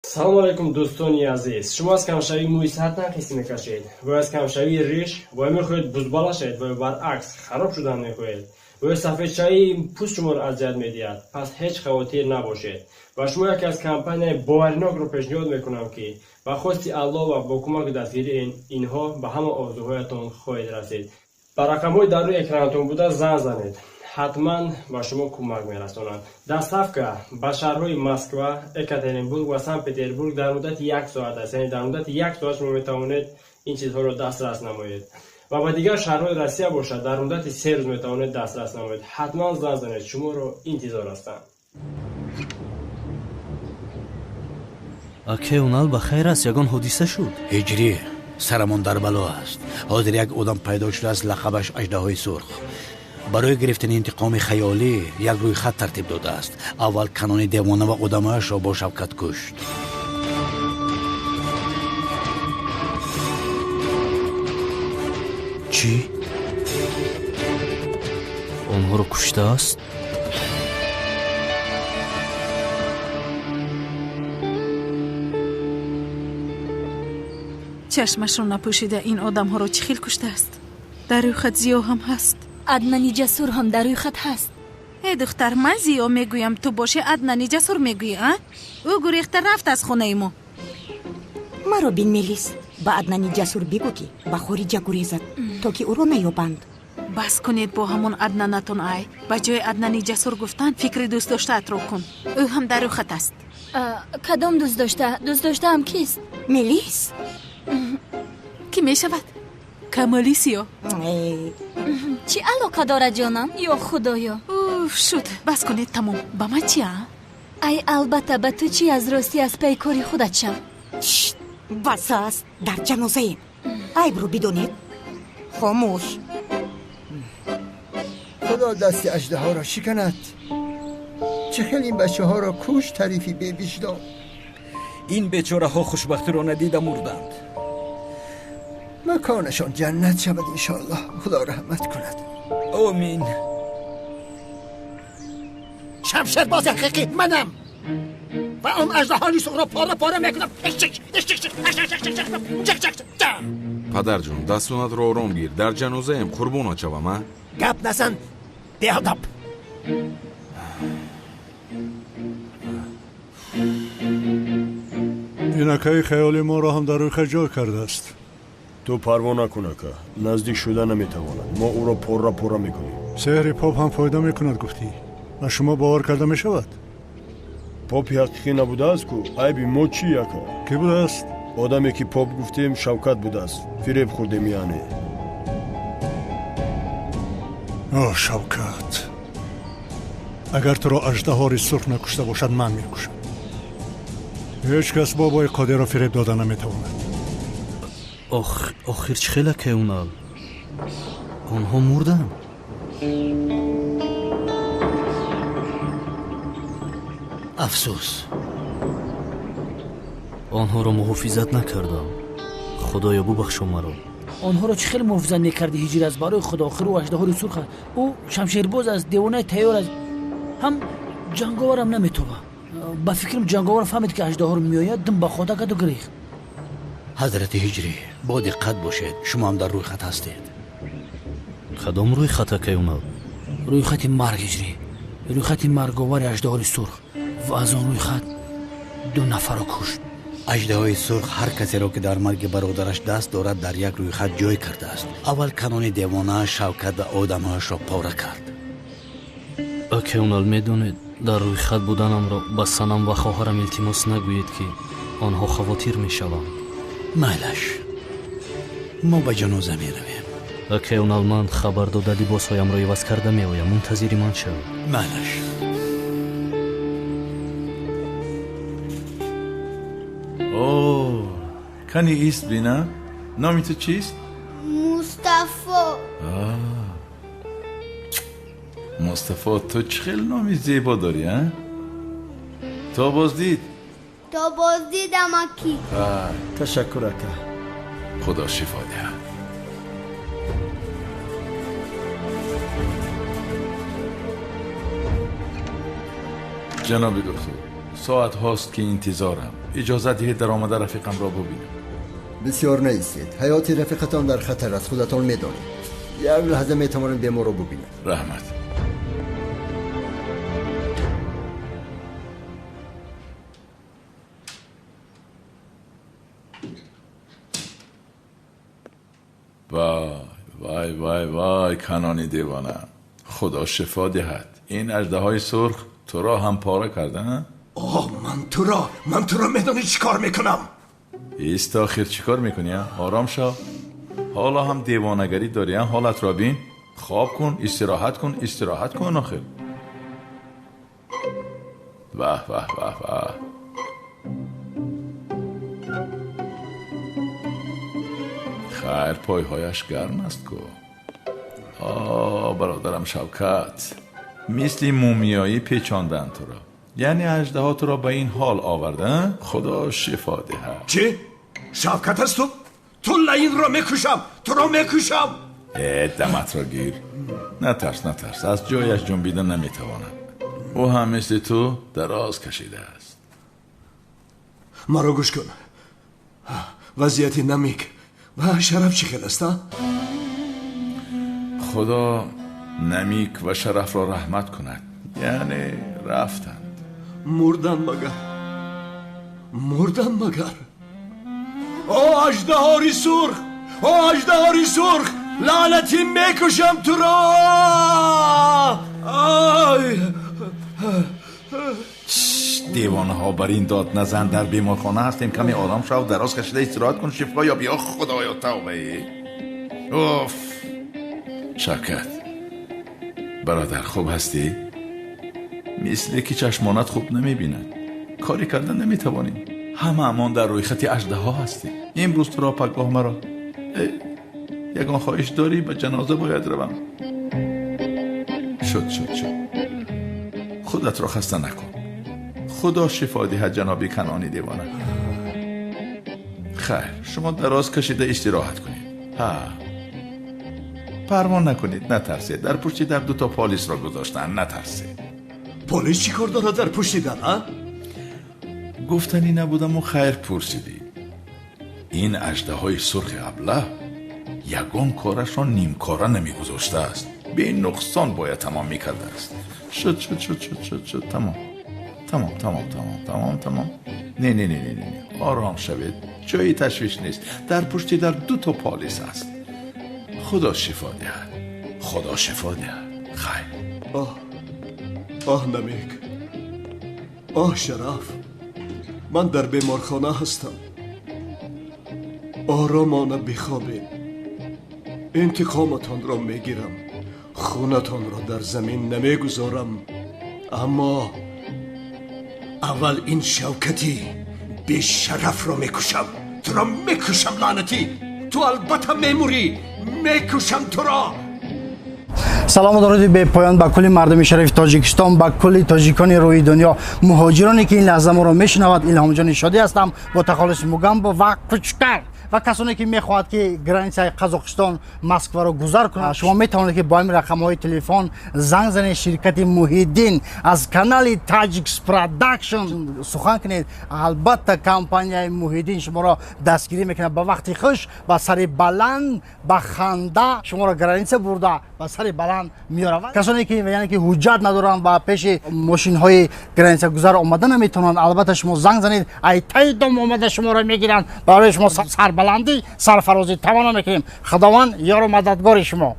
салом алайкум дӯстони азиз. Шумо аз камшавии мӯи сатан хисӣ мекашед ва аз камшавии риш ва мехоҳед бузбала шавед ва баръакс хароб шудан мехоҳед ва сафедшавии пӯст шуморо азият медиҳад. Пас ҳеҷ хавотир набошед ва шумо яке аз компанияи боваринокро пешниҳод мекунам ки ба хости Аллоҳ ва бо кӯмаки дастгирии инҳо ба ҳама орзуҳоятон хоҳед расид. ба рақамҳои дар рӯи экранатон буда зан занед. ҳатман ба шумо кӯмак мерасонанд. Доставка ба шаҳрҳои Москва, Екатеринбург ва Санкт-Петербург дар муддати 1 соат аст. Яъне дар муддати 1 соат шумо метавонед ин чизҳоро дастрас намоед. ва ба дигар шаҳрҳои Россия бошад, дар муддати 3 рӯз метавонед дастрас намоед. ҳатман зан занед. Шуморо интизор ҳастам. акеунал ба хайр аст, ягон ҳодиса шуд. ҳиҷрӣ сарамон дар бало аст. ҳозир як одам пайдо шудааст, лақабаш аждаҳои сурх. барои гирифтани интиқоми хаёлӣ як рӯйхат тартиб додааст. аввал канони девона ва одамаашро бо шавкат кушт. чӣ? онҳоро куштааст? чашмашро напӯшида ин одамҳоро чӣ хел куштааст? дар рӯйхат зиё ҳам ҳаст. аднани ҷасур ҳам дар рӯйхат ҳаст. духтар, ман зиё мегӯям, ту боши аднани ҷасур мегӯӣ, а? ӯ гурехта рафт аз хонаи мо. маро бин мелис, ба аднани ҷасур бигӯ ки ба хориҷа гурезад, то ки ӯро наёбанд. бас кунед бо ҳамон аднанатон. ай ба ҷои аднани ҷасур гуфтан фикри дӯстдоштаатро кун. ӯ ҳам дар рӯйхат аст. кадом дӯстдоштаам кист? мелис кӣ мешавад? камалис ё? чӣ алоқа дорад ҷонам? ё худоё. шуд, бас кунед, тамом. ба ман чӣ? ай албатта ба ту чӣ? аз ростӣ аз паи кори худат шав. бас аст, дар ҷанозаем. айбро бидонед. хомӯш. خدا دست اژدها را شکند. چه خیلی این بچه ها را کش طریفی ببیشدان. این بیچاره ها خوشبختی را ندیده مردند. مکانشان جنت شود انشاءالله. خدا رحمت کند. آمین. شمشیر باز حقیقی منم و اون اژدهانی سو را پاره پاره میکنم. падар ҷон, дастунатро ором гир. дар ҷанозаем қурбонат шавам, а? гап назан, беодоб. инакаи хаёли моро ҳам дар рӯйхат ҷой кардааст. ту парво накун ака, наздик шуда наметавонад. мо ӯро порра порра мекунем. сеҳри поп ҳам фоида мекунад гуфтӣ. ба шумо бовар карда мешавад? попи ҳақиқӣ набудааст ку? айби мо чӣ ака? кӣ будааст? одаме ки поп гуфтем шавкат будааст. фиреб хӯрдем яъне. о шавкат, агар туро аждаҳори сурх накушта бошад, ман мекушам. ҳеҷ кас бобои қодирро фиреб дода наметавонад. охир чӣ хел акеунал? онҳо мурданд. афсӯс. онҳоро муҳофизат накардам. худоё бубахшо маро. онҳоро чӣ хел муҳофизат мекарди ҳиҷр? аз барои худо охиру аҷдаҳори сурх аст. ӯ шамшербоз аст, девонаи тайёр аст, ҳам ҷанговарам наметова. ба фикрам ҷанговар фаҳмид ки аҷдаҳор меояд, дум ба хода каду гирехт. ҳазрати ҳиҷрӣ, бо диққат бошед. шумо ҳам дар рӯйхат ҳастед. кадом рӯйхат акеунал? рӯйхати марг ҳиҷрӣ, рӯйхати марговари аҷдаҳори сурх. ва аз он рӯйхат 2 нафарро кушт. аҷдаҳои сурх ҳар касеро ки дар марги бародараш даст дорад дар як рӯйхат ҷой кардааст. аввал канони девонааш шавкат ва одамаашро пора кард. акеунал, медонед, дар рӯйхат буданамро ба санам ва хоҳарам илтимос нагӯед ки онҳо хавотир мешаванд. майлаш, мо ба ҷаноза меравем. акеунал, ман хабар дода либосҳоямро иваз карда меоям. мунтазири ман шав. майлаш. кани ист бина. номи ту чист? мустафо. мустафо, ту чӣ хел номи зебо дорӣ, а? то боздид? то боздидам аки. ташаккур ака. худо шифо диҳад. ҷаноби доктор، соат ҳост ки интизорам. اجازه دهید در آمده رفیقم را ببینم. بسیار نیستید. حیات رفیقتان در خطر است. خودتان میدانید. یک لحظه میتوانم به ما رو ببینم. رحمت. وای وای وای کنانی دیوانه، خدا شفا دهد. این اژدهای سرخ تو را هم پاره کردن؟ من تو را میدانی چی کار میکنم؟ ایست آخر چی کار میکنی؟ آرام شو. حالا هم دیوانگری داری؟ حالت را بین. خواب کن، استراحت کن آخر. واه واه واه واه. خیر پایهایش گرم است کو. برادرم شوکت، مثل مومیایی پیچاندن تو را. یعنی اژدها تو را به این حال آوردن؟ خدا شفا دهد. چی؟ شوکت است تو؟ تو لعین را میکشم، تو را میکشم. دمت را گیر. نترس از جایش جنبیدن نمیتواند. او هم مثل تو دراز کشیده است. مرا گوش کن. وضعیت نمیک و شرف چی خیل است؟ خدا نمیک و شرف را رحمت کند. یعنی رفتند. مردن مگر. او اژدهای سرخ، لعنتی میکشم تو را. دیوانه ها بر این داد نزن. در بیمارخانه هستیم. کمی آرام شو، دراز کشیده استراحت کن، شفا یا بیا. خدایا توبه. اوف. شوکت برادر خوب هستی؟ مثل که چشمانت خوب نمیبیند. کاری کردن نمیتوانیم. همه امان در روی خط اژدها هستیم. امروز تو را پگاه مرا. یگان خواهش داری؟ به جنازه باید روم. شد خودت را خسته نکن. خدا شفا دهد جنابی کنانی دیوانه. خیر شما دراز کشیده استراحت کنید. پروا نکنید، نترسید. در پشت در 2 پالیس را گذاشتن. نترسید. پلیس چی کار داره در پشت در؟ گفتنی نبودم و خیر پرسیدی. این اژدهای سرخ ابله یگان کارش را نیم کاره نمیگذاشته است. به نقصان باید تمام میکرده است. شد تمام. نه آرام شوید. جایی تشویش نیست. در پشت در 2 پالیس است. خدا شفا دهد. خیر. نمیک. شرف. من در بیمارخانه هستم. آرامانه بخوابید. انتقامتان را میگیرم. خونتان را در زمین نمیگذارم. اما اول این شوکتی بی شرف را میکشم. تو را میکشم لعنتی. تو البته میموری. میکشم تو را. سلام و درود به پایان به کل مردم شریف تاجیکستان، به کل تاجیکان روی دنیا، مهاجرانی که این لحظه ما رو میشنوند. الهام جان شادی هستم با تخلص مگم و کوچکر و کسانی که میخواهد که گرانیسه قزاقستان مسکو را گذر کنند. شما میتوانید که با این رقم‌های تلفن زنگ زنید. شرکت محیدین از کانال تاجیکس پروداکشن سخن کنید. البته کمپانی محیدین شما را دستگیری میکنه با وقتی خوش، با سر بلند، با خنده شما را گرانیسه برده با سر بلند میارند. کسانی که یعنی که حجت ندارند و پیش ماشین های گرانیسه گذر آمدن نمیتونند، البته شما زنگ زنید. ای تایدم اومده شما را میگیرند. برای شما سر بلندی سرفرازی توانه میکنیم. خداوند یار و مددگار شما.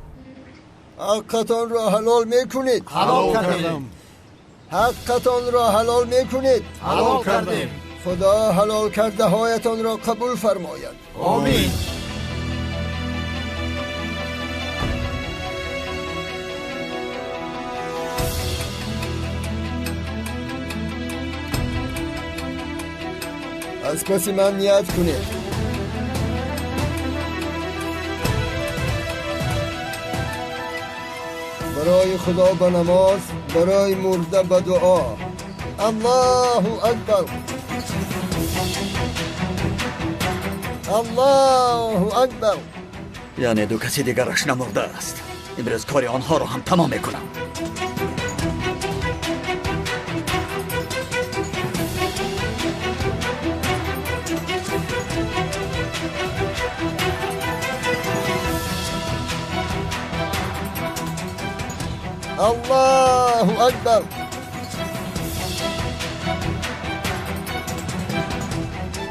حقتان را حلال میکنید. حلال کردیم. حقتان را حلال میکنید. حلال کردیم. خدا حلال کرده هایتان را قبول فرماید. آمین. از کسی ممنوعیت کنید. برای خدا به نماز، برای مرده به دعا. الله اکبر. الله اکبر. یعنی 2 کسی دیگرش نمرده است. امروز کار آنها رو هم تمام میکنم. الله اکبر.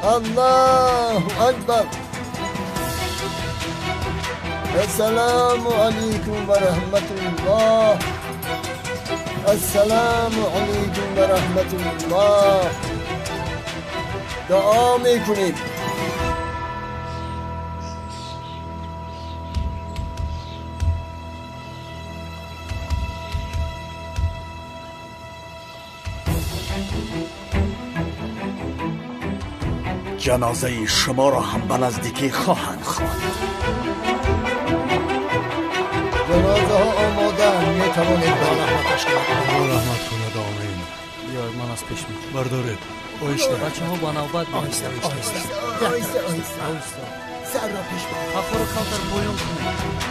الله اکبر. السلام علیکم و رحمت الله. السلام علیکم و رحمت الله. دعا میکنیم. جنازه شما را هم به نزدیکی خواهند خواند. جنازه ها آماده می توانید به رحمتش کنید. رحمت کند. آمین. بیار من از پیش می بردارید. آیسته. بچه ها با نوبت آیسته سر را پیش برید. خفا رو کمتر بویان کنید.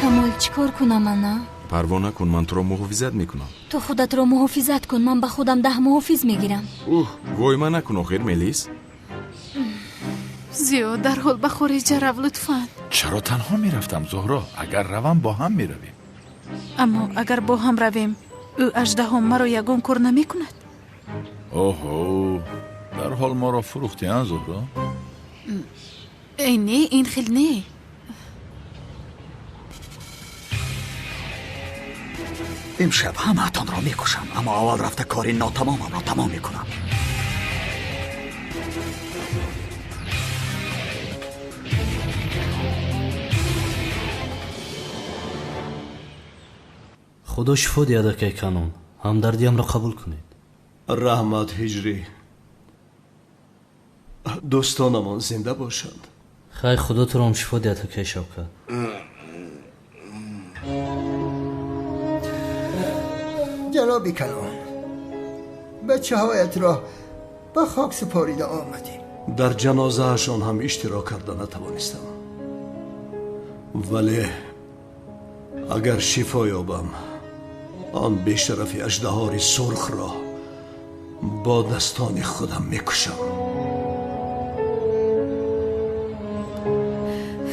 камол чикор кунам ана? парво накун, ман туро муҳофизат мекунам. ту худатро муҳофизат кун, ман ба худам 10 муҳофиз мегирам. войма накун охир мелис. зиё дарҳол ба хориҷа рав лутфан. чаро танҳо мерафтам зуҳро? агар равам бо ҳам меравем. аммо агар бо ҳам равем ӯ аждаҳо маро ягон кор намекунад. оҳо дар ҳол моро фурӯхтиан зуҳро? не ин хел не. امشب همه‌تان را میکشم، اما اول رفته کاری ناتمامم را تمام میکنم. خدا شفا دیده که کنون همدردیم را قبول کنید. رحمت هجری دوستانمان زنده باشند. خیر خدا تو را هم شفا دیده که شوکت. جنابی کنون بچه هایت را به خاک سپاریده آمدیم. در جنازه هشان هم اشتراک کرده نتوانستم، ولی اگر شفا یابم آن بیشرف اژدهار سرخ را با دستان خودم میکشم.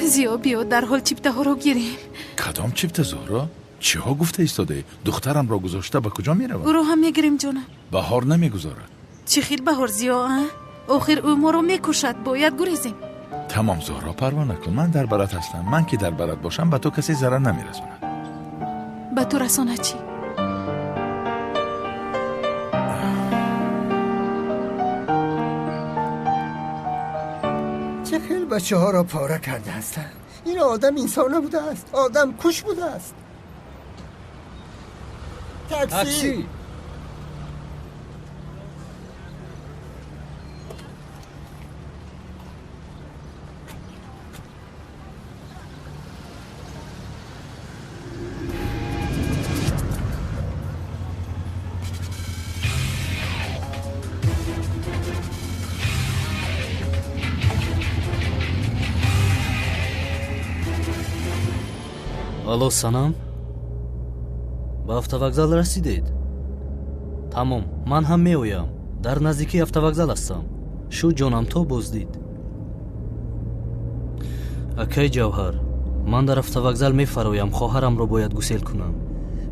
زیو بیو در حال چیپته ها رو گیریم. کدام چیپته زهرا؟ چی ها گفته ایستاده؟ دخترم را گذاشته به کجا میرود؟ او رو هم میگیریم جانم. بهار نمیگذارد. چی خیل بهار زیو آخر او ما رو میکشد، باید گریزیم. تمام زهرا پروا نکن، من در برات هستم. من که در برات باشم به تو کسی ضرر نمیرسونه. به تو رسانه چی؟ چه خیلی بچه ها را پاره کرده هستند. این آدم انسان نبوده است، آدم کش بوده است. تاکسی. алло санам, ба автовокзал расидед? тамом, ман ҳам меоям. дар наздикии автовокзал ҳастам. шу ҷонам, то боздид. акай ҷавҳар, ман дар автовокзал мефароям, хоҳарамро бояд гусел кунам.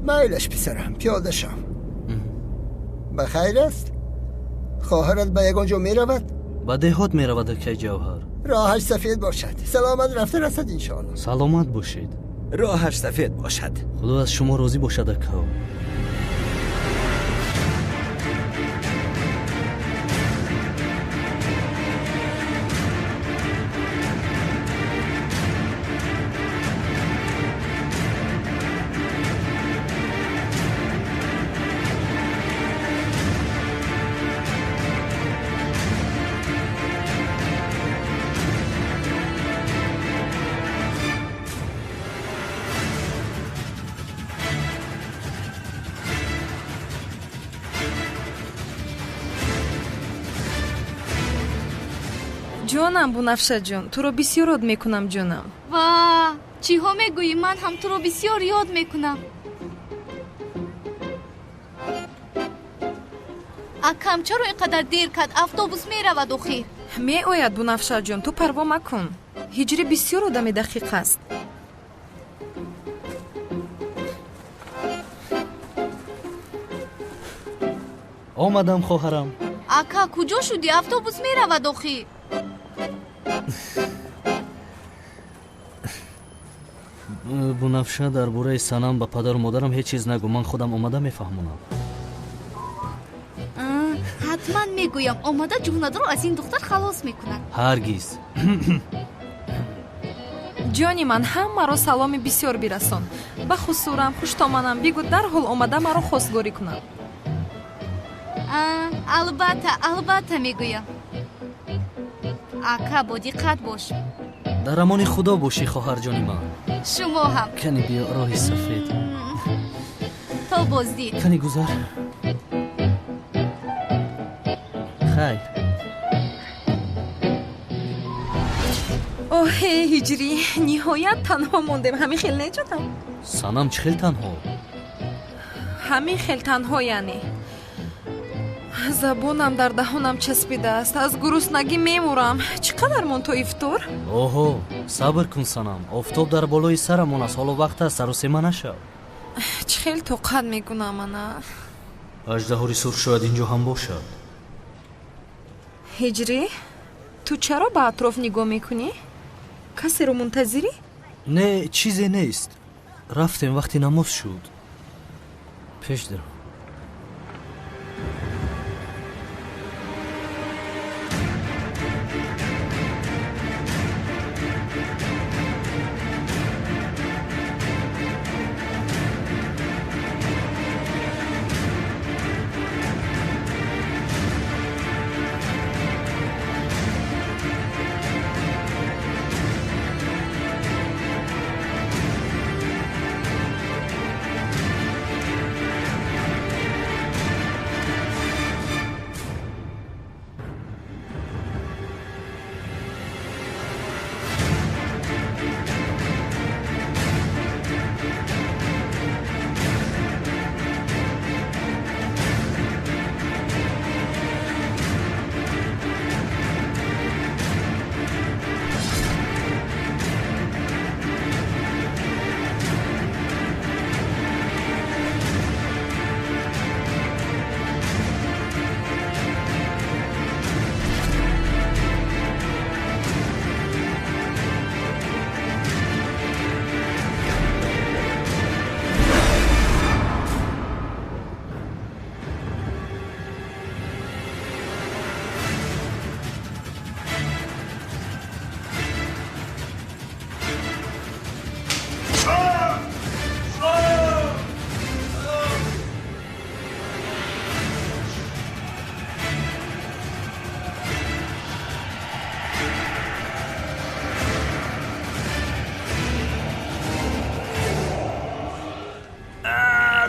مایلش پسرم، پیاده شم. بخیر است؟ خواهرت به یگان جا می رود؟ به دهات می رود اکای جوهر. راهش سفید باشد. سلامت رفته رسد انشاءالله. سلامت باشید. راهش سفید باشد. خدا از شما راضی باشد اکا. جانم بنفشه جان، تو رو بسیار یاد میکنم جانم. وا چی ها میگویی؟ من هم تو رو بسیار یاد میکنم. اکم چرا اینقدر دیر کرد؟ اتوبوس میرود اخیر. می آید بنفشه جان، تو پروا مکن. هجری بسیار آدم دقیق است. آمدم خواهرم. اکا کجا شدی؟ اتوبوس میرود اخیر. بنفشه درباره سنم با پدر و مادرم هیچ چیز نگو، من خودم اومده میفهمونم. حتما میگویم آماده جونت رو از این دختر خلاص میکنن. هرگز. جانی من همه رو سلامی بسیار برسان. به خصورم خوشتامنم بگو در حال آمده مرا خواستگاری کنم. البته میگویم. اکا با دقت باش. در امان خدا باشی خواهر جانی من. شما هم. کنی بیا راه سفید. تا بازدید. کنی گذر. خیر. اوه هجری نهایت تنها موندم. همین خیلی نجدم. سنم چه خیلی تنها؟ همین خیلی تنها یعنی زبونم در دهانم چسبیده است. از گرسنگی میمورم. چقدر مون تو افطار؟ اوه صبر کن سنم. آفتاب در بالای سرمون است. حالا وقت است سر و سیمه نشو. چه خیلی طاقت میکنم من. اژدهاری سرخ شاید اینجا هم باشد. هجری تو چرا به اطراف نگاه میکنی؟ کسی رو منتظری؟ نه چیزی نیست. رفتیم وقتی نماز شد. پیش درو.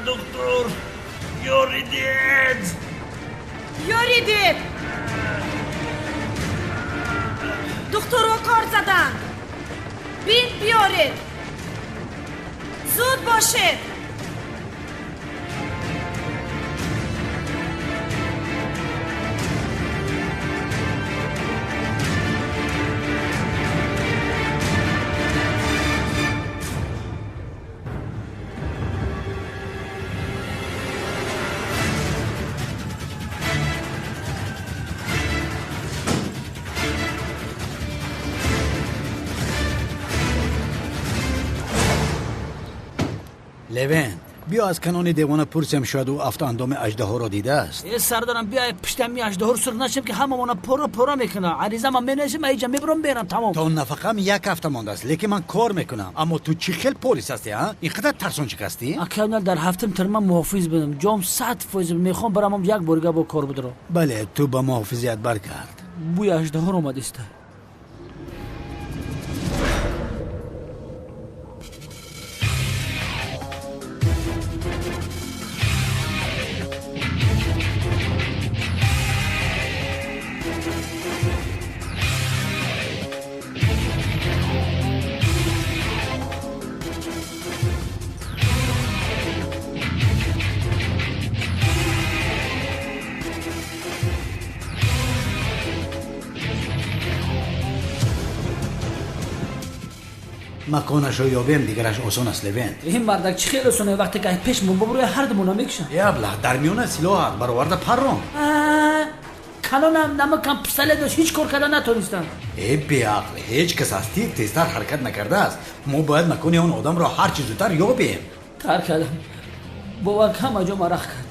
دکتر یوریدید دکتر رو کار زدن. بین بیارید زود باشید. لوین بیا از کنون دیوانه پرسیم شاید او افت اندام اژدها را دیده است. سردارم بیا پشتم می اژدها رو سرخ نشیم که هممون پرا میکنه. عریضه من مینشم ایجا میبرم برم تمام. تا نفقم یک هفته مانده است لیکن من کار میکنم. اما تو چی خیل پلیس هستی ها؟ اینقدر ترسونچک هستی؟ اکنون در هفتم ترمم محافظ بدم. جام 100% میخوام برام یک بارگه با کار بدرم. بله تو با محافظیت برکرد. بوی اژدها رو اومدیست. مکانش رو یابیم دیگرش آسان است لوین. این مردک چی خیلی آسانه وقتی که پیش من ببروی هر دمونا میکشن. یا بله در میونه سلاح برآورده پرام. کانونم نمکم پسله داشت هیچ کار کردن نتونستن. ای بیعقل هیچ کس از تیر تیزتر حرکت نکرده است. ما باید مکان اون آدم را هر چیز زودتر یابیم. کار کردم. باور همه جا مرخ کرد.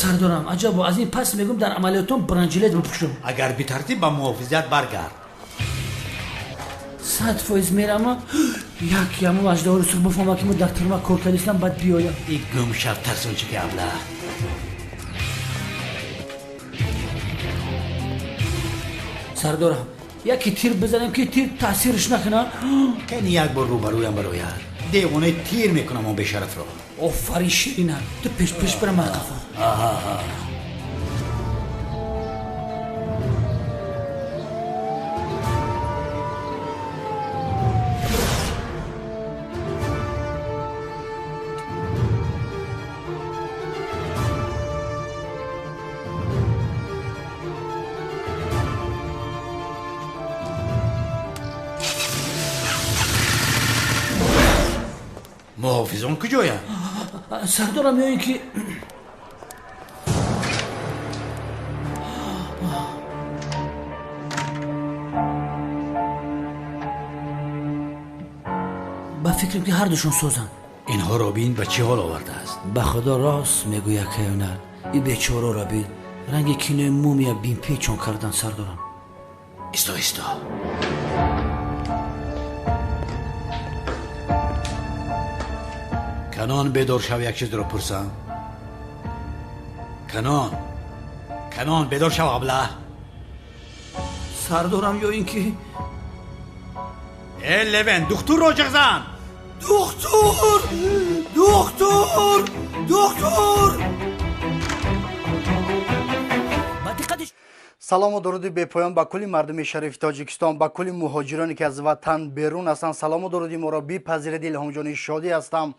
سردارم عجب از این پس میگم در عملیاتون برنجلت بپوشم. اگر بی ترتیب با محافظت برگرد 100% میرم یک یمو اجدها رو سر بفهمم که ما در ترما کار کردیم بعد بیایم. این گم شب ترسون چی که ابله سردارم یکی تیر بزنم که تیر تاثیرش نکنه. کنی یک بار روبرویم بروید دیوانه تیر میکنم اون بشرف رو. آفرین شیرینه تو پیش برم مرکفه. محافظان کجایم؟ سردارم یا اینکه با فکرم که هر دوشون سوزن. اینها رابین به چه حال آورده است؟ به خدا راست میگوید که نه این بیچاره رابین رنگ کینه مومیا بین پیچون کردن سردارم. استا کنان بدار شو یک چیز را پرسم. کنان بدار شو ابله. سردارم یا اینکه ای لوین دکتر را جغزن. دکتر салому дуруди бепоён ба кулли мардуми шарифи тоҷикистон, ба кулли муҳоҷироне ки аз ватан берун ҳастанд. салому дуруди моро бипазиред. илҳомҷони шодӣ ҳастам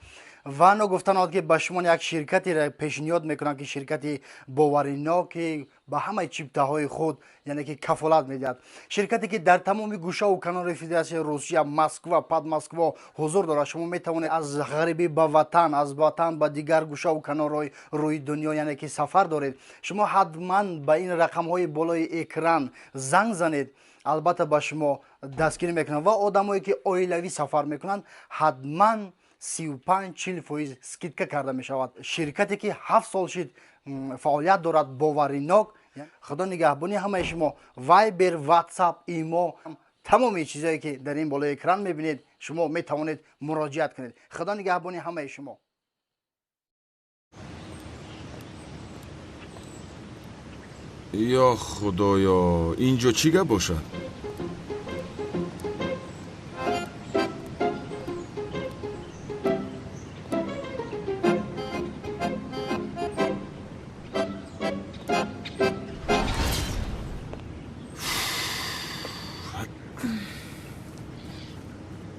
ва нагуфтанот ки ба шумо як ширкатеро пешниҳод мекунам ки ширкати бовариноки ба ҳамаи чиптаҳои худ яъне ки кафолат медиҳад. ширкате ки дар тамоми гӯшаву канори федератсияи русия, москва, подмоскво ҳузур дорад. шумо метавонед аз ғарибӣ ба ватан, аз ватан ба дигар гӯшаву канорҳои рӯи дунё яъне ки сафар доред. шумо ҳатман ба ин рақамҳои болои экран занг занед. албатта ба шумо дастгирӣ мекунанд ва одамое ки оилавӣ сафар мекунанд ҳатман 35-40% скидка карда мешавад. ширкате ки 7 сол шид фаъолият дорад, боваринок. худо нигаҳбони ҳамаи шумо. вайбер, ватсап, имо, тамоми чизое ки дар ин болои экран мебинед шумо метавонед муроҷиат кунед. худо нигаҳбони ҳамаи шумо. یا خدایا اینجا چی گپ باشد؟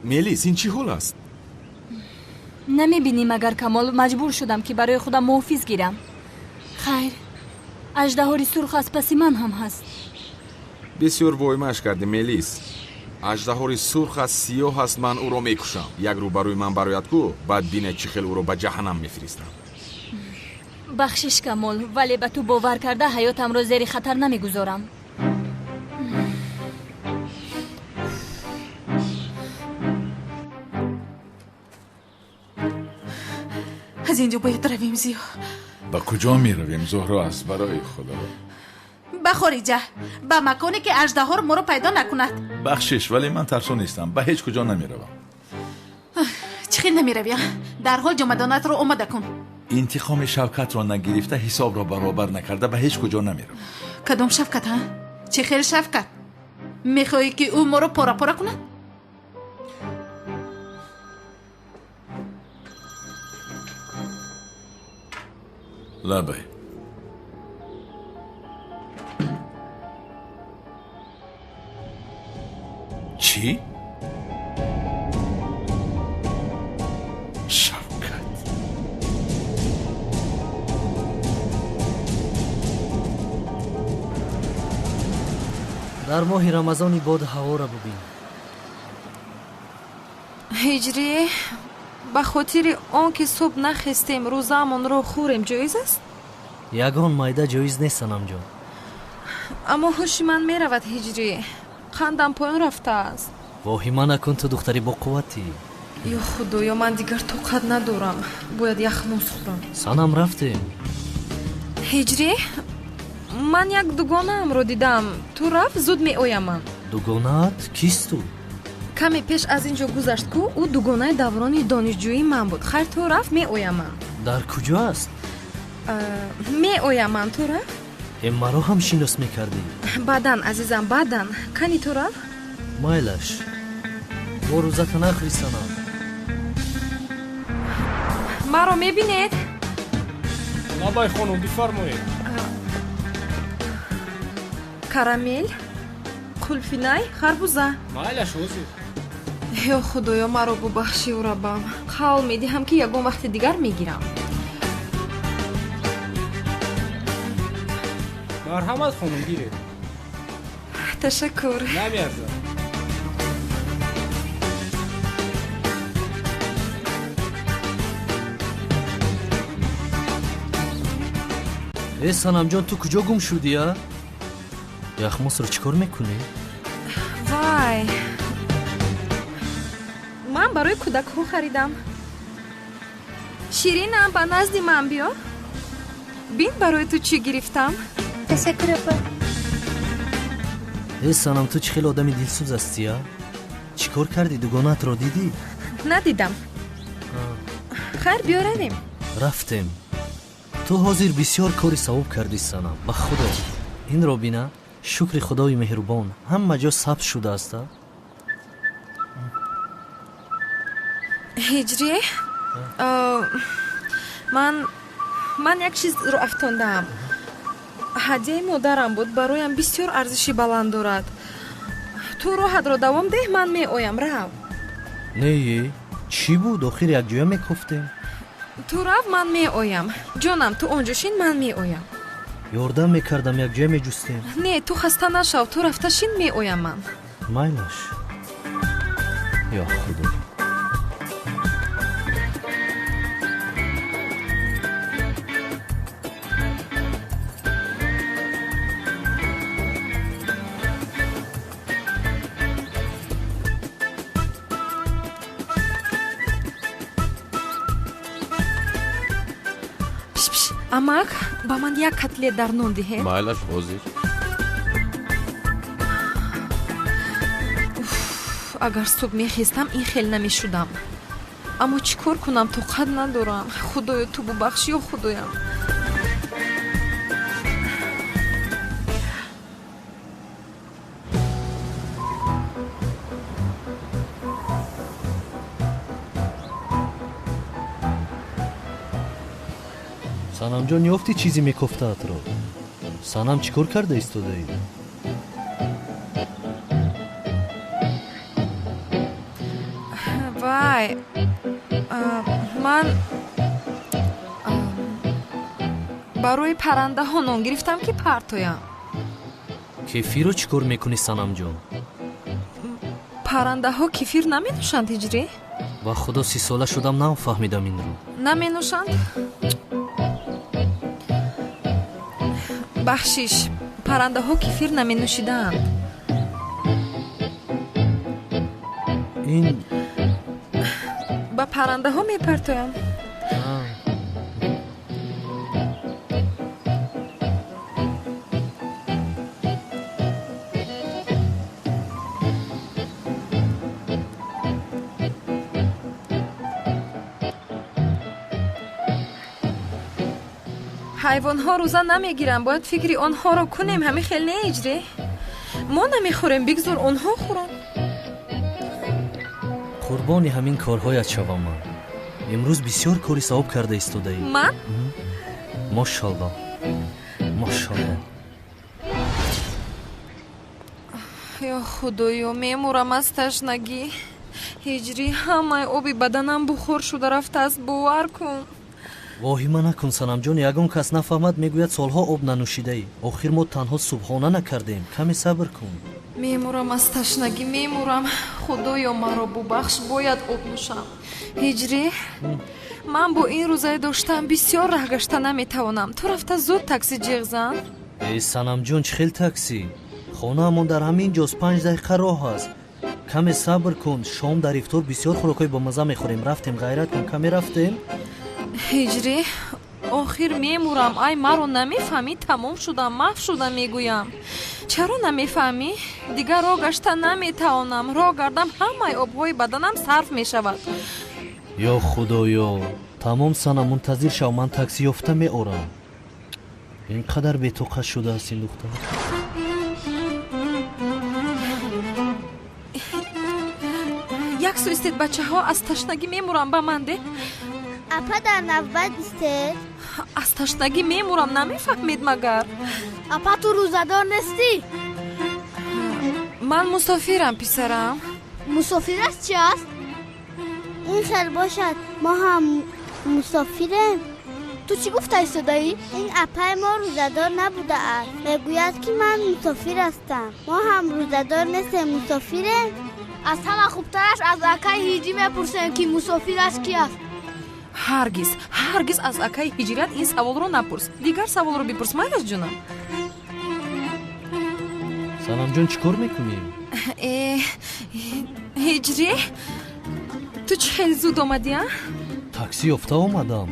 ملیس این چی حال است؟ نمیبینی مگر کمال مجبور شدم که برای خودم محافظ گیرم. خیر اژدهای سرخ از پس من هم هست. بسیار وایمش کردی ملیس. аждаҳори сурх аст сиёҳ аст, ман ӯро мекушам. як рӯ барои ман барояд гӯ, баъд бина чӣ хел ӯро ба ҷаҳаннам мефиристам. бахшиш камол, вале ба ту бовар карда ҳаётамро зери хатар намегузорам. аз инҷо бояд равем зиё. ба куҷо меравем зӯҳро аст? барои худо ба хориҷа, ба маконе ки аждаҳор моро пайдо накунад. бахшиш, вале ман тарсо нестам, ба ҳеҷ куҷо намеравам. чӣ хел намеравӣ? дарҳол ҷомадонатро омода кун. интиқоми шавкатро нагирифта, ҳисобро баробар накарда ба ҳеҷ куҷо намеравам. кадом шавкат? чӣ хел шавкат? мехоҳӣ ки ӯ моро пора пора кунад? лабай чӣ? шавкат дар моҳи рамазони бод ҳаворо бубин. ҳиҷрӣ, ба хотири он ки субҳ нахестем рӯзаамонро хӯрем ҷоиз аст? ягон майда ҷоиз нест санамҷон. аммо ҳуши ман меравад ҳиҷрӣ. қандам поён рафтааст. воҳима накун, ту духтари боқувватӣ. ё худоё, ман дигар тоқат надорам. бояд яхмоз хӯрам. санам рафтем. ҳиҷрӣ, ман як дугонаамро дидам. ту рафт, зуд меоямам. дугонаат кисту? каме пеш аз ин ҷо гузашт ку ӯ дугонаи даврони донишҷӯии ман буд. хайр, ту рафт, меоямам. дар куҷо аст? меоямам, ту рафт? маро ҳам шинос мекардӣ? баъдан азизам, баъдан. кани ту рафт? майлаш, бо рӯзата нахӯри санам. маро мебинед? лабай хонум, бифармоед. карамел, қулфинай, харбуза. майлаш ҳозир. ё худоё, маро бубахшив раббам. қавл медиҳам ки ягон вақти дигар мегирам. марҳамат хонум, гиред. ташаккур. намеарзад. санамҷон, ту куҷо гум шудия? яхмосро чӣ кор мекунӣ? вай, ман барои кӯдакҳо харидам. ширинам, ба назди ман биё. бин барои ту чӣ гирифтам. ташаккур апа. санам, ту чӣ хел одами дилсӯз ҳастия? чӣ кор кардӣ? дугонаатро дидӣ? надидам. хайр, биё равем. рафтем. ту ҳозир бисёр кори савоб кардӣ санам. ба худо инро бина. шукри худои меҳрубон, ҳама ҷо сабз шудааста. ҳиҷрӣ, ман як чизро афтондаам. ҳадияи модарам буд, бароям бисёр арзиши баланд дорад. ту роҳатро давом деҳ, ман меоям. рав. нее, чӣ буд? охир якҷоя мекуфтем. ту рав, ман меоям. ҷонам, ту он ҷо шин, ман меоям. ёрдам мекардам, якҷоя меҷустем. не, ту хаста нашав. ту рафта шин, меоям ман. майлаш. ё худо. амак, ба ман як котлет дар нон диҳед. майлаш ҳозир. агар субҳ мехестам, ин хел намешудам. аммо чӣ кор кунам? тоқат надорам. худоё, ту бубахш. ё худоям. санамҷон, ёфтӣ чизе мекофтаатро? санам, чӣ кор карда истодаӣ? вай, ман барои паррандаҳо нон гирифтам ки партоям. кефиро чӣ кор мекунӣ санамҷон? паррандаҳо кефир наменӯшанд ҳиҷрӣ? ба худо 30 сола шудам нафаҳмидам инро. Наменӯшанд? бахшиш, паррандаҳо кефир наменӯшидаанд. ин ба паррандаҳо мепартоям. ҳайвонҳо рӯза намегиранд, бояд фикри онҳоро кунем. ҳами хел не иҷрӣ? мо намехӯрем, бигзор онҳо хӯранд. қурбони ҳамин корҳоят шавам ман. имрӯз бисёр кори савоб карда истодаӣ. ман? мошалло. мошалло. ё худоё, мемурам аз ташнагӣ. ҳиҷрӣ, ҳамаи оби баданам бухор шуда рафтааст. бовар кун. воҳима накун санамҷон, ягон кас нафаҳмад мегӯяд солҳо об нанӯшидаӣ. охир мо танҳо субҳона накардем. каме сабр кун. мемурам аз ташнагӣ, мемурам. худоё маро бубахш, бояд об нӯшам. ҳиҷрӣ, ман бо ин рӯзае доштан бисёр раҳ гашта наметавонам. ту рафта зуд такси ҷиғ зан. санамҷон, чӣ хел такси? хонаамон дар ҳамин ҷост, 5 дақиқа роҳ аст. каме сабр кун. шом дар ифтор бисёр хӯрокҳои бомаза мехӯрем. рафтем, ғайрат кун. каме рафтем. ҳиҷрӣ, охир мемурам. ай маро намефаҳмӣ? тамом шудам, маҳв шудам мегӯям. чаро намефаҳмӣ? дигар роҳ гашта наметавонам. роҳ гардам, ҳамаи обҳои баданам сарф мешавад. ё худоё, тамом санам, мунтазир шав, ман такси ёфта меорам. ин қадар бетоқат шудааст ин духтар. як сӯ истед бачаҳо, аз ташнагӣ мемурам, ба ман де. апа дар навбат истед? аз ташнагӣ мемурам, намефаҳмед магар? апа ту рӯзадор нестӣ? ман мусофирам писарам. мусофир аст чи аст? ин хел бошад, мо ҳам мусофирем. ту чӣ гуфта истодаӣ? ин апаи мо рӯзадор набудааст. мегӯяд ки ман мусофир ҳастам. мо ҳам рӯзадор нестем, мусофирем. аз ҳама хубтараш аз акаи ҳиҷӣ мепурсем ки мусофир аст ки аст. ҳаргиз аз акаи ҳиҷрат ин саволро напурс. дигар саволро бипурс, майдаш ҷунам. санамҷон, чӣ кор мекунӣ? ҳиҷрӣ, ту чӣ хеле зуд омадӣ? такси ёфта омадам.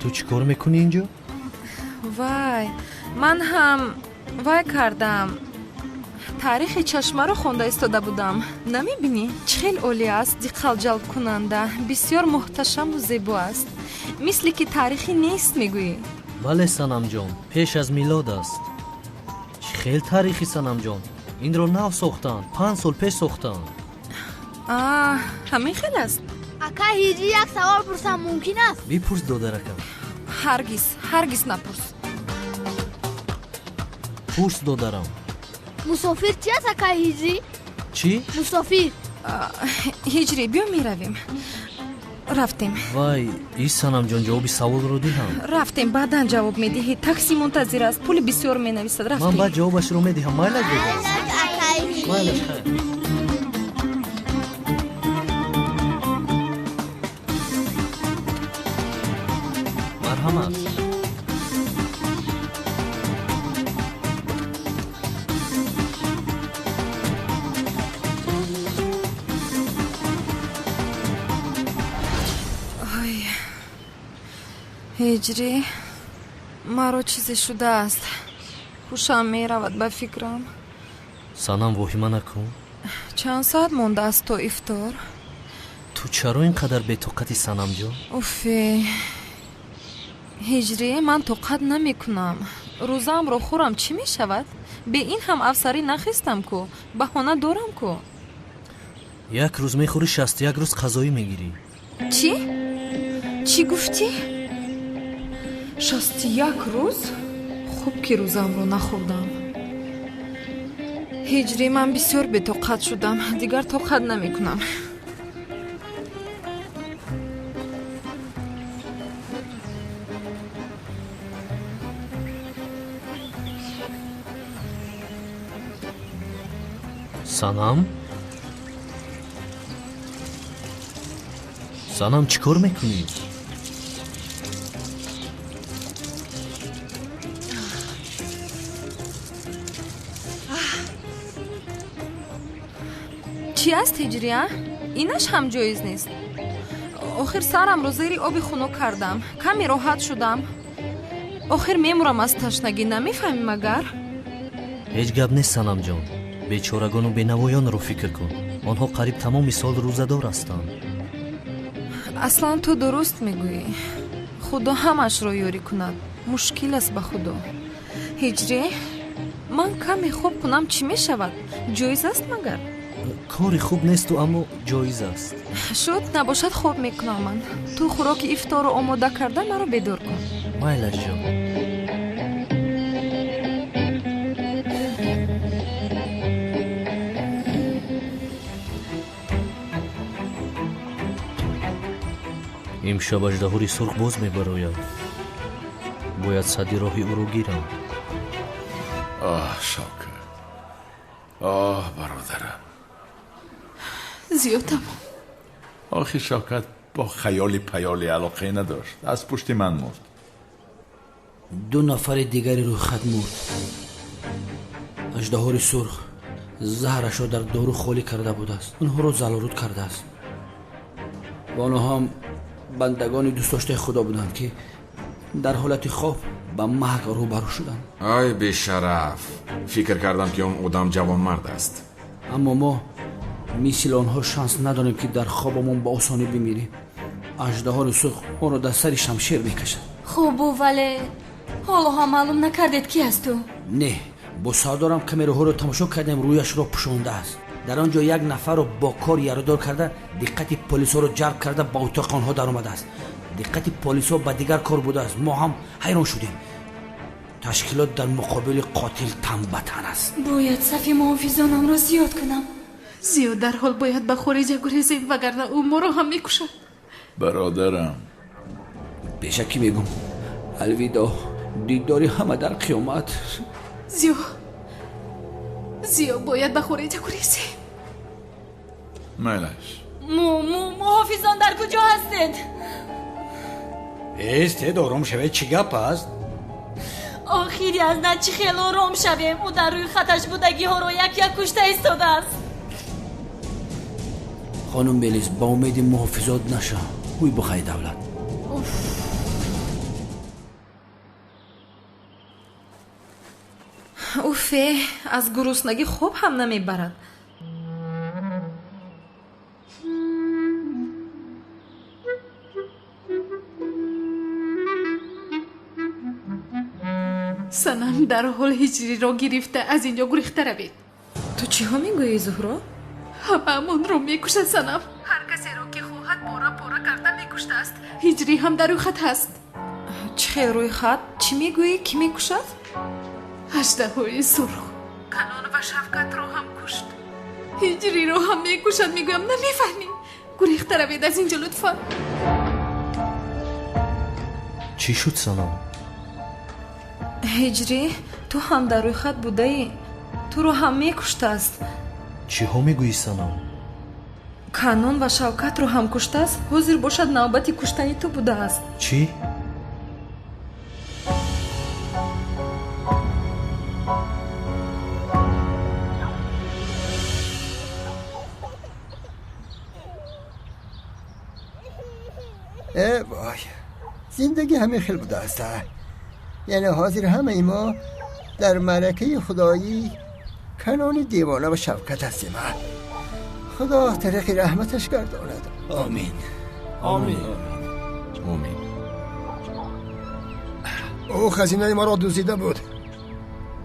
ту чӣ кор мекунӣ инҷо? вай, ман ҳам вай кардам. таърихи чашмаро хонда истода будам. намебинӣ чӣ хел олӣ аст, диққатҷалбкунанда, бисёр муҳташаму зебо аст. мисли ки таърихӣ нест мегӯӣ. бале санамҷон, пеш аз милод аст. чӣ хел таърихи санамҷон? инро нав сохтанд, 5 сол пеш сохтанд. ҳамин хел аст. ака ҳиҷӣ, як савол пурсам мумкин аст? бипурс додаракам. ҳаргиз напурс. пурс додарам. мусофир чи аст ака ҳиҷӣ? чӣ? мусофир. ҳиҷрӣ, биё меравем. рафтем. вай, и санамҷон, ҷавоби саволро диҳам. рафтем, баъдан ҷавоб медиҳед. такси мунтазир аст, пули бисёр менависад. рафтем. ман баъд ҷавобашро медиҳам. майлаш бедаст. майлаш хайр. марҳамат. ҳиҷрӣ, маро чизе шудааст. ҳушам меравад ба фикрам. санам, воҳима накун. чанд соат мондааст то ифтор? ту чаро ин қадар бетоқатӣ санамҷон? уфе, ҳиҷрӣ, ман тоқат намекунам. рӯзаамро хӯрам, чӣ мешавад? бе ин ҳам афсарӣ нахистам ку. баҳона дорам ку. як рӯз мехӯрӣ, 61 рӯз қазоӣ мегирӣ. чӣ гуфтӣ? 61 рӯз? хуб ки рӯзаамро нахӯрдам. ҳиҷрӣ, ман бисёр бетоқат шудам. дигар тоқат намекунам. санам, санам чӣ кор мекунӣ? чӣ аст ҳиҷрия? инаш ҳам ҷоиз нест. охир сарамро зери оби хунук кардам, каме роҳат шудам. охир мемурам аз ташнагӣ, намефаҳмӣ магар? ҳеҷ гап нест санамҷон. бечорагону бенавоёнро фикр кун. онҳо қариб тамоми сол рӯзадор ҳастанд. аслан ту дуруст мегӯӣ. худо ҳамашро ёрӣ кунад. мушкил аст ба худо. ҳиҷрӣ, ман каме хоб кунам чӣ мешавад? ҷоиз аст магар? кори хуб несту аммо ҷоиз аст. шуд набошад хоб мекунам ман. ту хӯроки ифторро омода карда маро бедор кун. майлаш ҷон. имшаб аждаҳори сурх боз мебарояд. бояд садди роҳи ӯро гирам. шокар, бародарам. зиёдам. охи шокат бо хаёли паёли алоқае надошт. аз пушти ман мурд. 2 нафари дигари рӯйхат мурд. аждаҳори сурх заҳрашро дар дору холӣ карда будааст. онҳоро залоруд кардааст. онҳоам бандагони дӯстдоштаи худо буданд, ки дар ҳолати хоб ба маҳк рӯбарӯ шуданд. ай бешараф, фикр кардам ки он одам ҷавонмард аст. аммо мо мисли онҳо шанс надорем, ки дар хобамон ба осонӣ бимирем. аждаҳори сурх онро дар сари шамшер мекашад. хубу вале ҳоло ҳам маълум накардед ки аст ту? не, бо савдорам камераҳоро тамошо кардем, рӯяшро пӯшондааст. дар он ҷо як нафарро бо кор ярадор карда, диққати полисҳоро ҷалб карда ба отоқи онҳо даромадааст. диққати полисҳо ба дигар кор будааст. мо ҳам ҳайрон шудем. ташкилот дар муқобили қотил тамбатан аст. бояд сафи муҳофизонамро зиёд кунам. зиёд дар ҳол бояд ба хориҷа гурезем, вагарна ӯ моро ҳам мекушад. бародарам, бешакӣ мегӯм, алвидо, дидори ҳама дар қиёмат. зиё бояд ба хориҷа гурезем. майлаш. муҳофизон дар куҷо ҳастед? эстед ором шавед, чӣ гап аст? охири аз на чӣ хел ором шавем? ӯ дар рӯи хаташ будагиҳоро як кушта истодааст. хонум белиз, ба умеди муҳофизот наша. ӯй бухай давлат. уфе, аз гуруснагӣ хоб ҳам намебарад. санам дар ҳол ҳиҷриро гирифта аз ин ҷо гурехта равед. ту чиҳо мегӯӣ зуҳро? ҳамаамонро мекушад санам. ҳар касеро ки хоҳад пора пора карда мекуштааст. ҳиҷрӣ ҳам дар рӯйхат ҳаст. чӣ хел рӯйхат? чӣ мегӯӣ? кӣ мекушад? аждаҳои сурх канон ва шафқатро ҳам кушт. ҳиҷриро ҳам мекушад. мегӯям намефаҳмӣ. гурехта равед аз ин ҷо лутфан. чӣ шуд санам? ҳиҷрӣ, ту ҳам дар рӯйхат будаӣ. туро ҳам мекуштааст. чиҳо мегӯӣ санам? канон ва шавкатро ҳам куштааст. ҳозир бошад навбати куштани ту будааст. чӣ? وای زندگی همین خیلی بوده است. یعنی حاضر همه ما در معرکه خدایی کنون دیوانه و شفقت هستیم. خدا طریق رحمتش گرداند. آمین. آمین. آمین. او خزینه ما را دزدیده بود،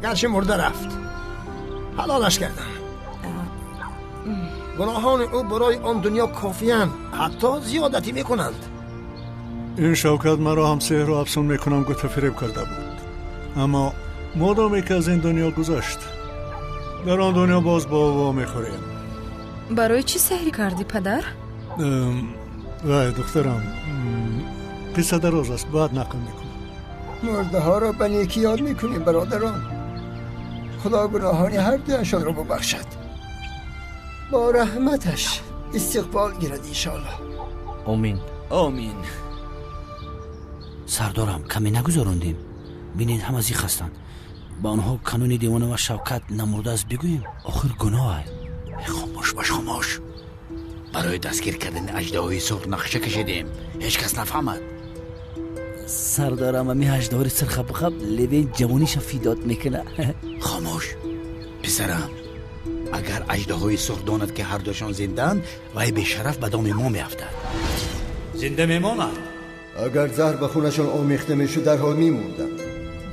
گرچه مرده رفت. حلالش کردم. گناهان او برای آن دنیا کافی‌اند، حتی زیادتی میکنند. این شوکت مرا هم سحر و افسون میکنم گفت فریب کرده بود. اما مادامی که از این دنیا گذشت، در آن دنیا باز با او میخوریم. برای چی سحری کردی پدر؟ وای دخترم، قصه دراز است، بعد نقل میکنم. مرده ها را به نیکی یاد میکنیم برادران. خدا گناهان هر دویشان را ببخشد. با رحمتش استقبال گیرد انشاءالله. آمین. آمین. سردارم کمی نگذاروندیم. بینید هم از این خستند. با آنها کانون دیوانه و شوکت نمورده است بگوییم آخر گناه. خاموش باش خاموش. برای دستگیر کردن اژدهای سرخ نقشه کشیدیم. هیچ کس نفهمد. سردارم همی اژدهای سرخ بخب لبه جوانیش فیدات میکنه. خاموش پسرم، اگر اژدهای سرخ داند که هر دوشان زندند وی به شرف به دام ما میافتد. زنده میماند. اگر زهر به خونشان آمیخته میشد در حال میموندم.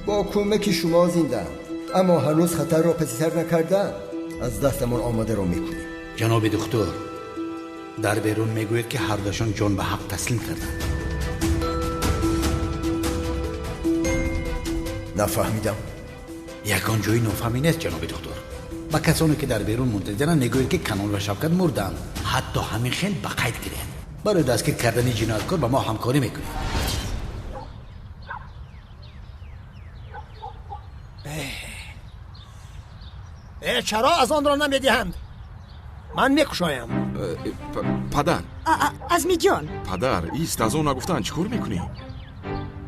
با کمک شما زندند، اما هنوز خطر را پسیتر نکردن. از دستمان آماده را میکنیم. جناب دکتر، در بیرون میگوید که هر دوشان جان به حق تسلیم کردند. نفهمیدم. یکان جایی نفهمی نیست جناب دکتر. با کسانی که در بیرون منتظرند میگوید که کنون و شوکت مردند. حتی همین خیل به قید گیرند. برای دستگیر کردن جنایتکار با ما همکاری میکنیم. چرا از آن را نمیدهند؟ من میکشایم. پدر عزمی جان، پدر ایست، از اون نگفتن چیکار میکنی؟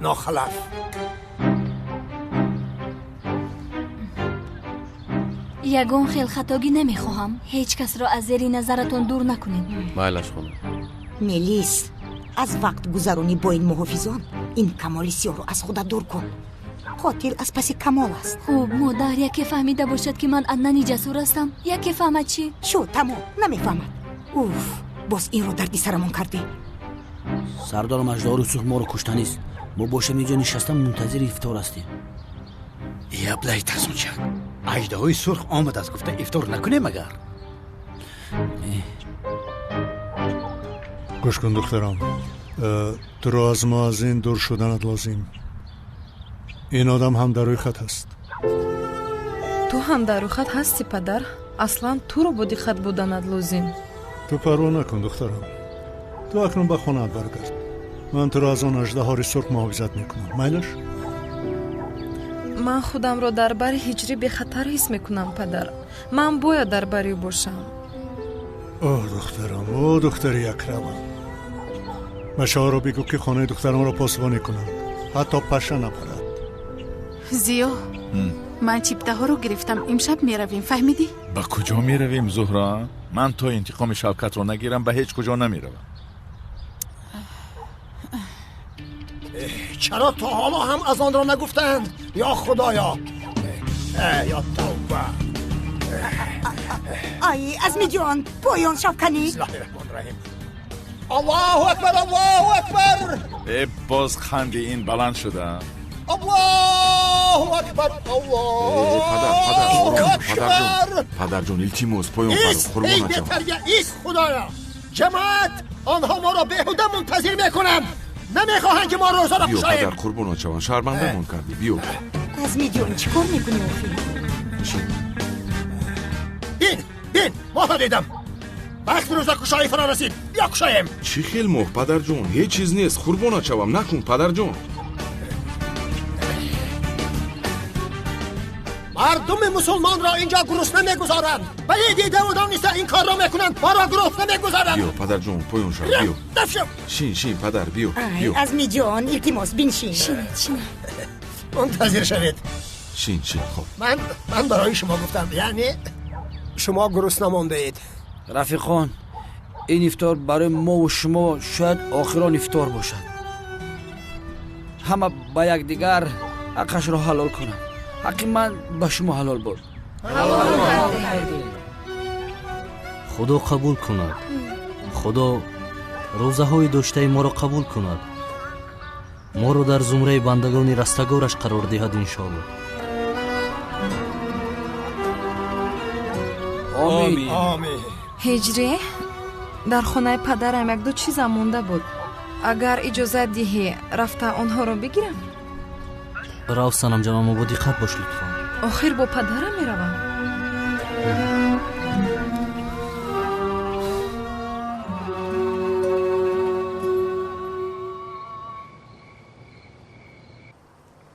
ناخلف. یگان خلخطاگی نمیخواهم. هیچ کس را از زیر نظرتون دور نکنید. مایلش خانم. ملیس، از وقت گذرانی با این محافظان این کمال سیاه رو از خودت دور کن. قاتل از پس کمال است. خوب مادر یکی فهمیده باشد که من عدنان جسور هستم. یکی فهمد چی؟ شو تمام نمیفهمد. اوف، باز این رو دردی سرمون کرده. سردارم اژدهای سرخ ما رو کشته نیست. ما باشم اینجا نشستم منتظر افطار هستیم. یبلای تسونچک، اژدهای سرخ آمد از گفته افطار نکنیم مگر؟ گوش کن دخترم، تو را از ما از این دور شدنت لازم. این آدم هم در روی خط هست. تو هم در روی خط هستی پدر؟ اصلا تو رو بودی خط بودنت لازم. تو پروا نکن دخترم. تو اکنون به خانه‌ات برگرد. من تو را از آن اژدهای سرخ محافظت میکنم. میلش؟ من خودم رو در بر هجری به خطر حس میکنم پدر. من باید در بری باشم. اوه دخترم، اوه دختری اکرمم. مشاور رو بگو که خانه دخترم را پاسبانی کنند. حتی پشه نپرد. زیو، من چیپته ها رو گرفتم. امشب میرویم، فهمیدی؟ با کجا میرویم زهرا؟ من تا انتقام شوکت رو نگیرم به هیچ کجا نمیروم. چرا تا حالا هم از آن را نگفتند؟ یا خدایا، یا توبه. آی عزمی جان، پایان شب کنی. بسم الله الرحمن الرحیم. الله اکبر، الله اکبر. باز خنده این بلند شده. الله اکبر، الله پدر جون، پدر جون التماس پایان فرو قربان شم. ایست خدایا. جماعت، آنها ما را بیهوده منتظر میکنند. نمیخواهند که ما روزا را بیو بشاییم. پدر قربان شم، شرمنده مون کردی. بیو عزمی جان، چیکار میکنی؟ بین ما ها دیدم. وقت روزا کشایی فرا رسید. بیا کشاییم. چی خیل موه پدر جون؟ هیچ چیز نیست. قربان شم، نکن پدر جون. مردم مسلمان را اینجا گرسنه میگذارند. ولی دیده بودم نیست این کار را میکنند. ما را گرسنه میگذارند. بیو پدر جون پایان شم. بیو شین پدر بیو. عزمی جان، التماس بنشین. شینید. منتظر شوید. شین خب. من برای شما گفتم، یعنی شما گرسنه مانده اید. رفیقان، این افطار برای ما و شما شاید آخران افطار باشد. همه با یک دیگر حقش را حلال کنم. حق من به شما حلال بود. خدا قبول کند. خدا روزه های داشته ما را قبول کند. ما را در زمره بندگان رستگارش قرار دهد انشاءالله. آمین. هجری، در خانه پدرم یک دو چیز مونده بود. اگر اجازه دهی رفته آنها رو بگیرم. راو سنم جانم، با دقت باش لطفا. آخر با پدرم میروم.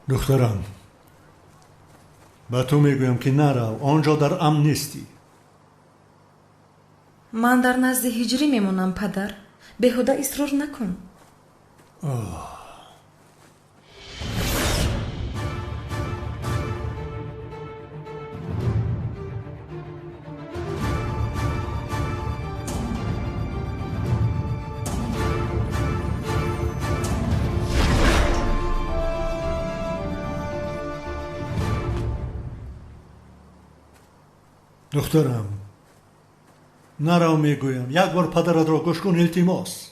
دخترم، به تو میگویم که نرو. آنجا در امن نیستی. من در نزد هجری میمونم پدر. беҳуда исрор накун. دخترم نرو میگویم یک بار پدرت را گوش کن التماس.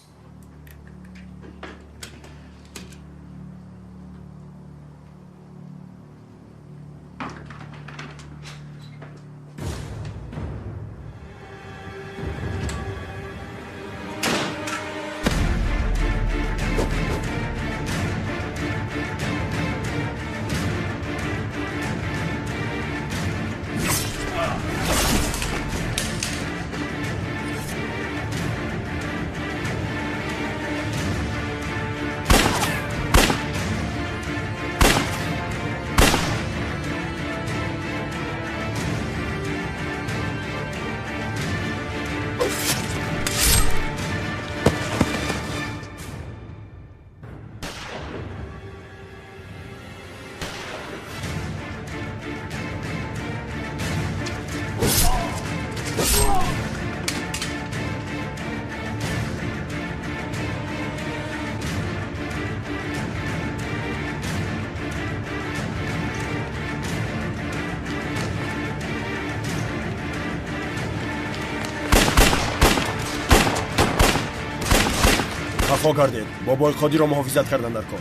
خفا کردید. بابای خودی را محافظت کردن در کار.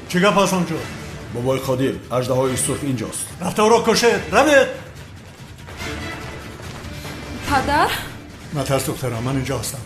چی گپ است آنجا؟ بابای خودی اژدهای سرخ اینجاست. رفته او را کشید. روید. پدر؟ نترس دخترم، من اینجا هستم.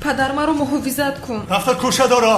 پدر مرا محافظت کن. رفته کشه داره.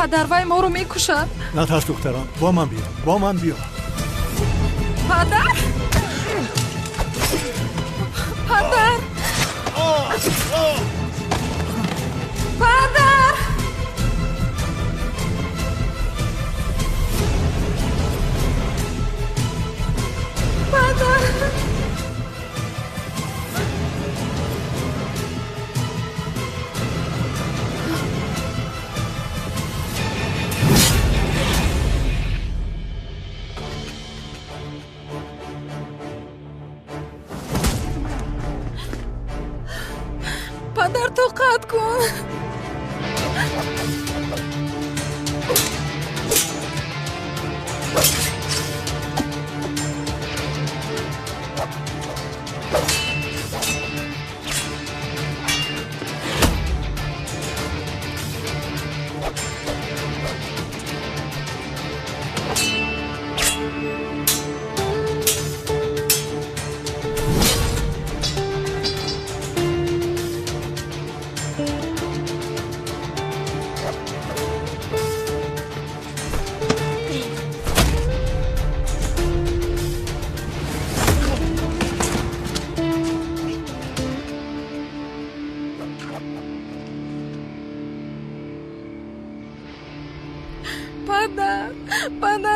پدر وای ما رو میکشد. نترس دخترم، با من بیا. با من بیا. پدر؟ پدر؟ پدر؟ پدر؟ پدر توقعت کن.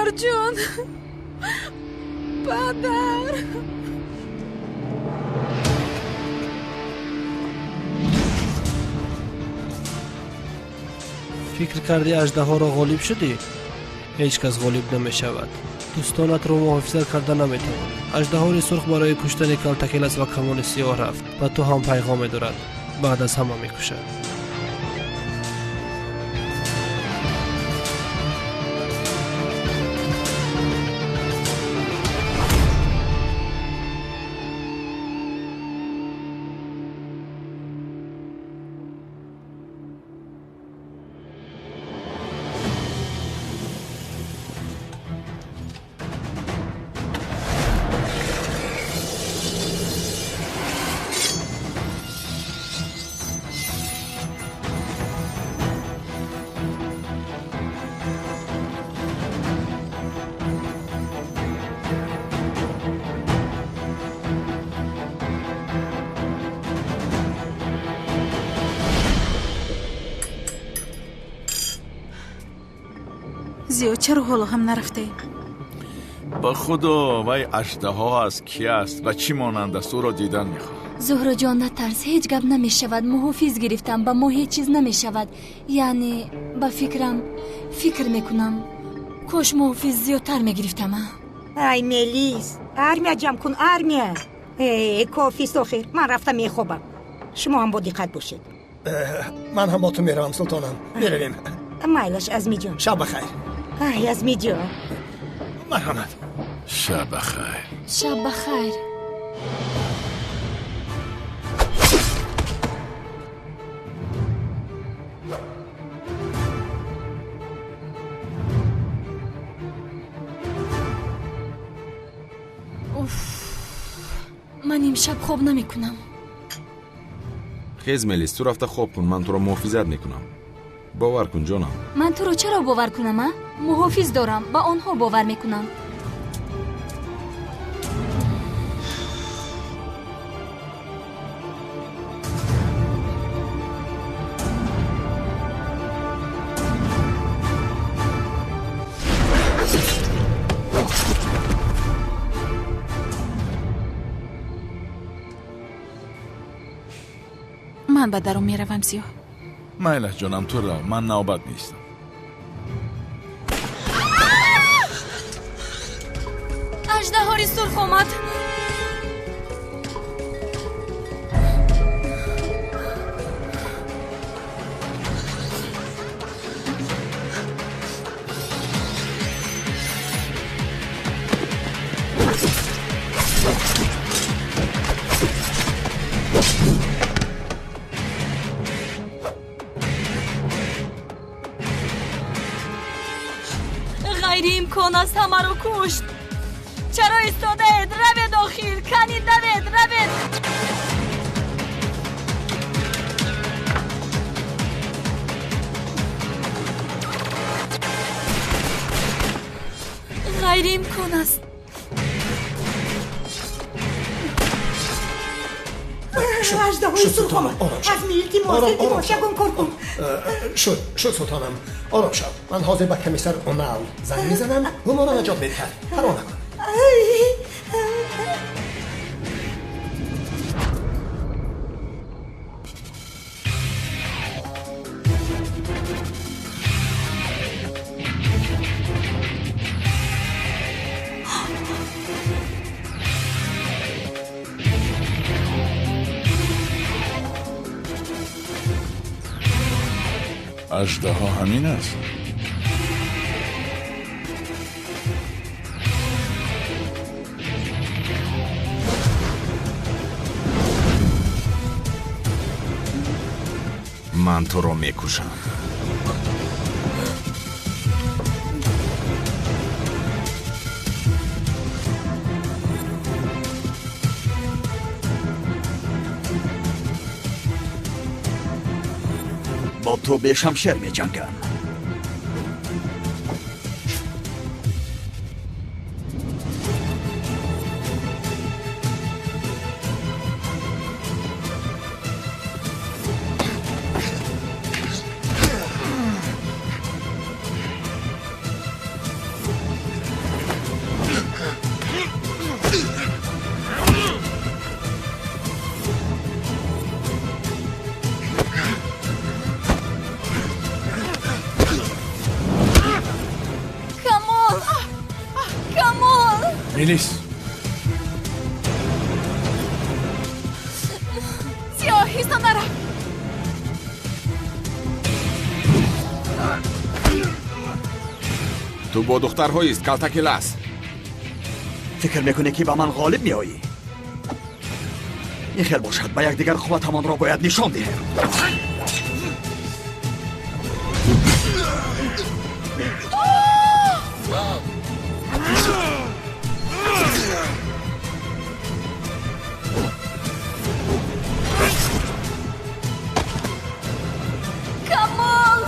پدر جون، پدر. فکر کردی اژدها را غالب شدی؟ هیچ کس غالب نمی شود. دوستانت را محافظت کرده نمی توان. اژدهای سرخ برای کشتن کالتکیلس و کمان سیاه رفت و تو هم پیغام دارد. بعد از همه می کشد. زیاد چرا حالا هم نرفته؟ با خدا وای اژدها است کی است و چی مانند است او را دیدن میخوام. زهرا جان نترس، هیچ گپ نمی شود. محافظ گرفتم، با ما هیچ چیز نمی شود. یعنی با فکر میکنم کاش محافظ زیادتر میگرفتم. ای ملیس، ارمیا جمع کن ارمیا. کافیست آخر، من رفتم میخوابم. شما هم با دقت باشید. من هم با تو میرم سلطانم. میرویم. مایلش ازمی جان. شب بخیر. ای ازمی جان. مرحمت. شب بخیر. شب بخیر. من امشب خواب نمی کنم. خیز ملیس تو رفته خواب کن، من تو را محافظت میکنم. باور کن جانم. من تو رو چرا باور کنم؟ محافظ دارم، با آنها باور میکنم. من به درون میروم سیاه. مایله جانم تو را، من نوبت نیستم. اژدهای سرخ آمد. غیر امکان است همه رو کشت. چرا ایستاده اید؟ روید داخل، کنید دوید، روید. غیر امکان است. اژدهای سرخ آمد. از میلتی ماشا کن کار کن. شد سلطانم. آرام شد. من حاضر به کمیسر اونال زنگ میزنم. ما را نجات میده. پروا نکن. اژدها همین است. من تو را میکشم. با تو به شمشیر می جنگم. мелис сиёҳ ҳисто нарав. ту бо духтарҳоист калтакилас. фикр мекунӣ ки ба ман ғолиб меоӣ? ихел бошад, ба якдигар қувватамонро бояд нишон диҳем. камол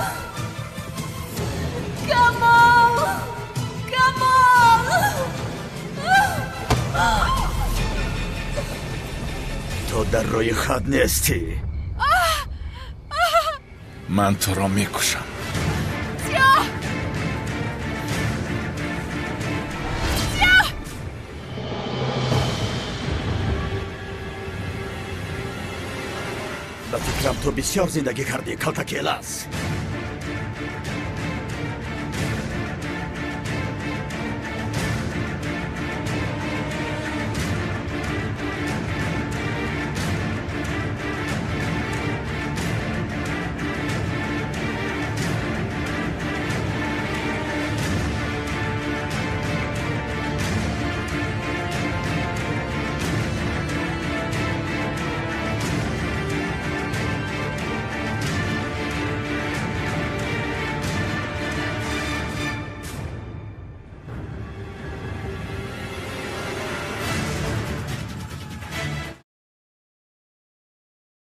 камол камол то дар рӯи хат нестӣ. ман туро мекушам. сиёҳ сиёҳ ба фикрам ту бисёр зиндагӣ кардӣ, калтакелас.